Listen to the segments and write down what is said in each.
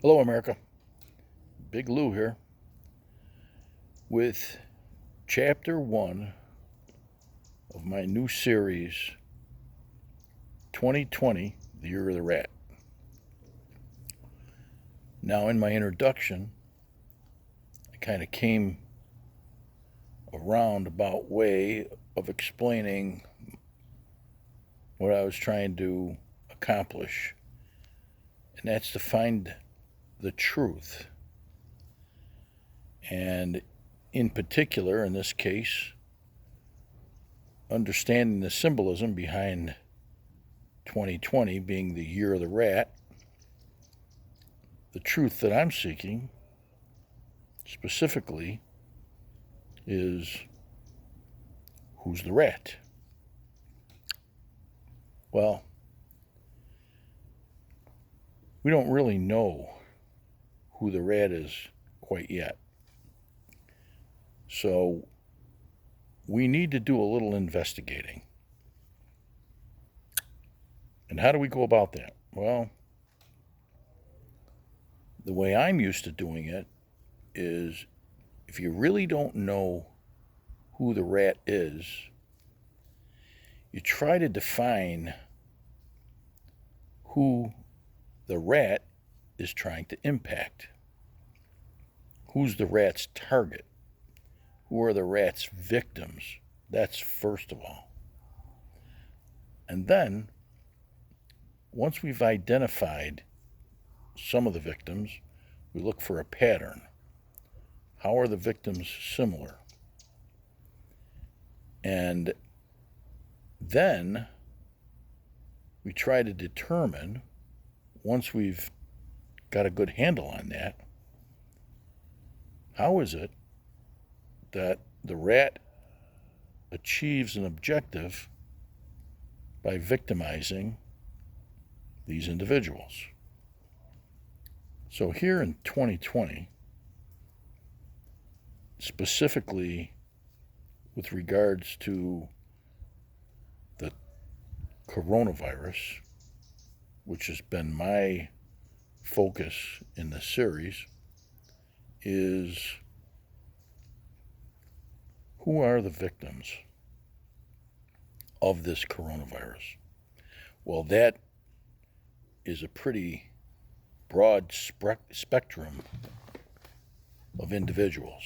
Hello, America. Big Lou here with Chapter 1 of my new series, 2020, The Year of the Rat. Now, in my introduction, I kind of came a roundabout way of explaining what I was trying to accomplish, and that's to find the truth. And in particular, in this case, understanding the symbolism behind 2020 being the year of the rat, the truth that I'm seeking specifically is who's the rat? Well, we don't really know who the rat is quite yet. So we need to do a little investigating. And how do we go about that? Well, the way I'm used to doing it is if you really don't know who the rat is, you try to define who the rat is trying to impact. Who's the rat's target? Who are the rat's victims? That's first of all. And then, once we've identified some of the victims, we look for a pattern. How are the victims similar? And then we try to determine, once we've got a good handle on that, how is it that the rat achieves an objective by victimizing these individuals? So here in 2020, specifically with regards to the coronavirus, which has been my focus in this series, is who are the victims of this coronavirus? Well, that is a pretty broad spectrum of individuals.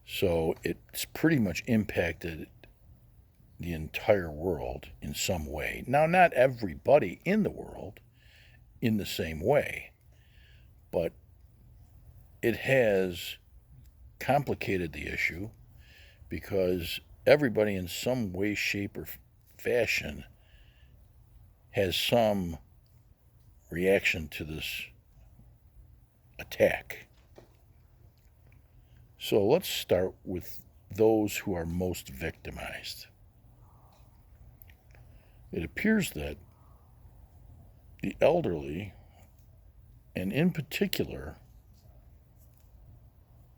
So it's pretty much impacted the entire world in some way. Now, not everybody in the world in the same way, but it has complicated the issue because everybody in some way, shape, or fashion has some reaction to this attack. So let's start with those who are most victimized. It appears that the elderly, and in particular,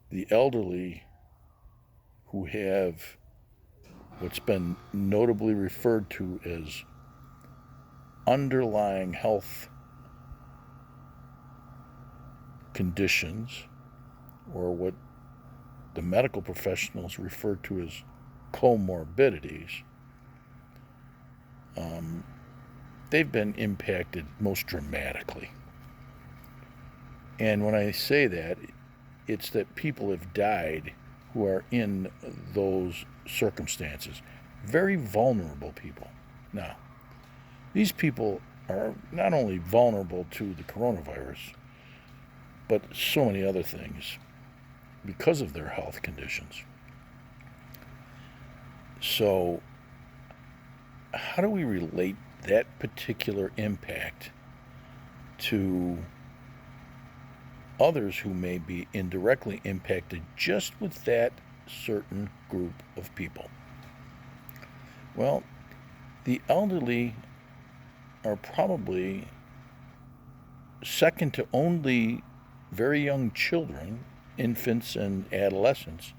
the elderly who have what's been notably referred to as underlying health conditions, or what the medical professionals refer to as comorbidities, they've been impacted most dramatically. And when I say that, it's that people have died who are in those circumstances. Very vulnerable people. Now, these people are not only vulnerable to the coronavirus, but so many other things because of their health conditions. So, how do we relate that particular impact to others who may be indirectly impacted just with that certain group of people? Well, the elderly are probably second to only very young children, infants and adolescents,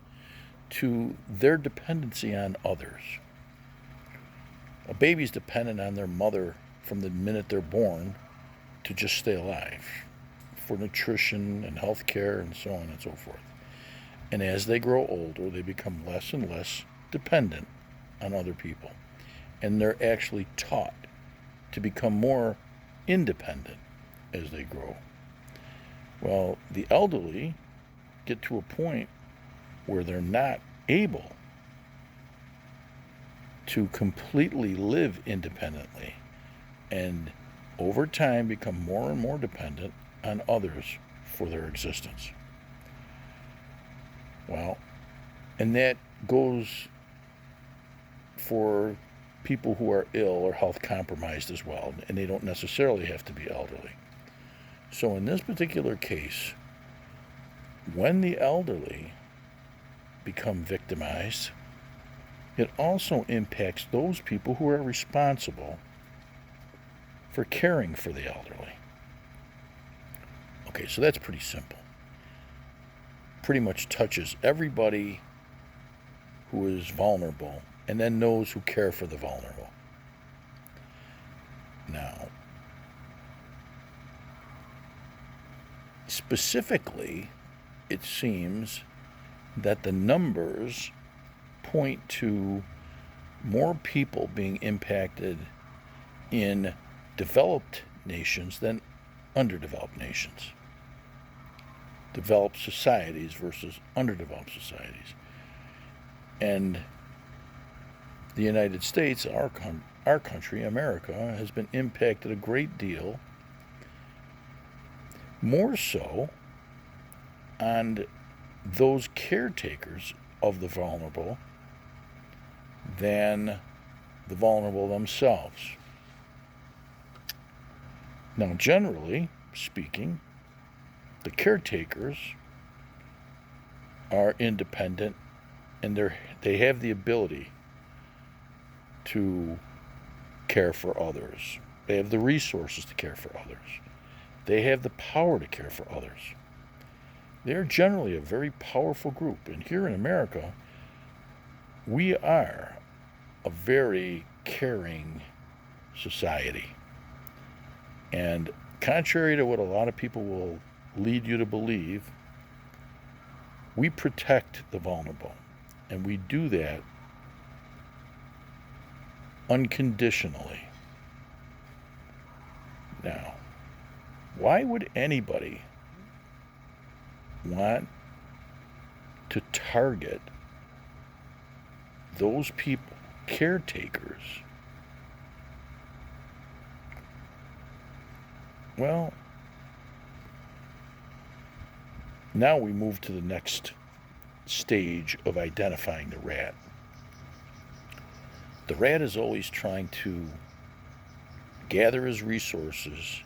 to their dependency on others. A baby's dependent on their mother from the minute they're born to just stay alive. for nutrition and health care and so on and so forth. And as they grow older, they become less and less dependent on other people. And they're actually taught to become more independent as they grow. Well, the elderly get to a point where they're not able to completely live independently and over time become more and more dependent on others for their existence. Well, and that goes for people who are ill or health compromised as well, and they don't necessarily have to be elderly. So in this particular case, when the elderly become victimized, it also impacts those people who are responsible for caring for the elderly. Okay, so that's pretty simple. Pretty much touches everybody who is vulnerable and then those who care for the vulnerable. Now, specifically, it seems that the numbers point to more people being impacted in developed nations than underdeveloped nations. Developed societies versus underdeveloped societies. And the United States, our country, America, has been impacted a great deal, more so on those caretakers of the vulnerable than the vulnerable themselves. Now, generally speaking, the caretakers are independent and they have the ability to care for others. They have the resources to care for others. They have the power to care for others. They're generally a very powerful group. And here in America, we are a very caring society. And contrary to what a lot of people will lead you to believe, we protect the vulnerable. And we do that unconditionally. Now, why would anybody want to target those people, caretakers? Well, now we move to the next stage of identifying the rat. The rat is always trying to gather his resources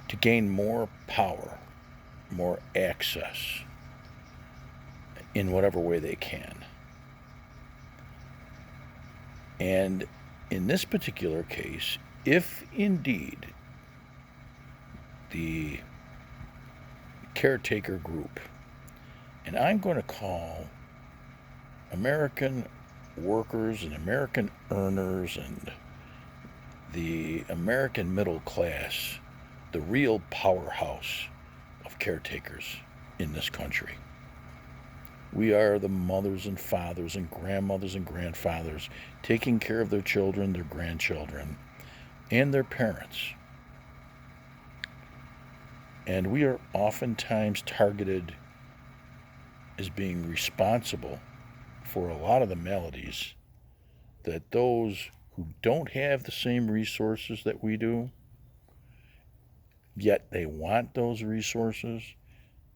to gain more power, more access in whatever way they can. And in this particular case, if indeed the caretaker group, and I'm going to call American workers and American earners and the American middle class the real powerhouse of caretakers in this country. We are the mothers and fathers and grandmothers and grandfathers taking care of their children, their grandchildren, and their parents. And we are oftentimes targeted as being responsible for a lot of the maladies that those who don't have the same resources that we do, yet they want those resources.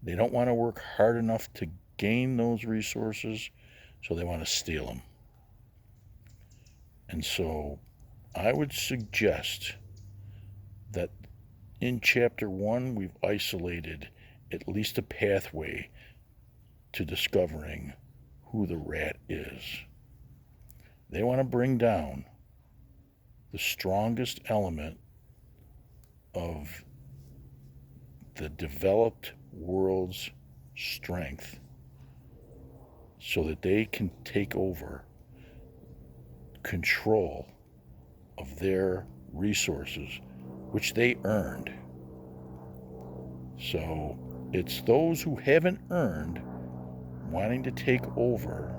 They don't want to work hard enough to gain those resources, so they want to steal them. And so I would suggest that in Chapter 1, we've isolated at least a pathway to discovering who the rat is. They want to bring down the strongest element of the developed world's strength so that they can take over control of their resources, which they earned. So it's those who haven't earned wanting to take over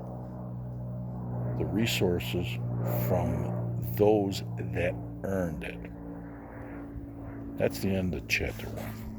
the resources from those that earned it. That's the end of chapter 1.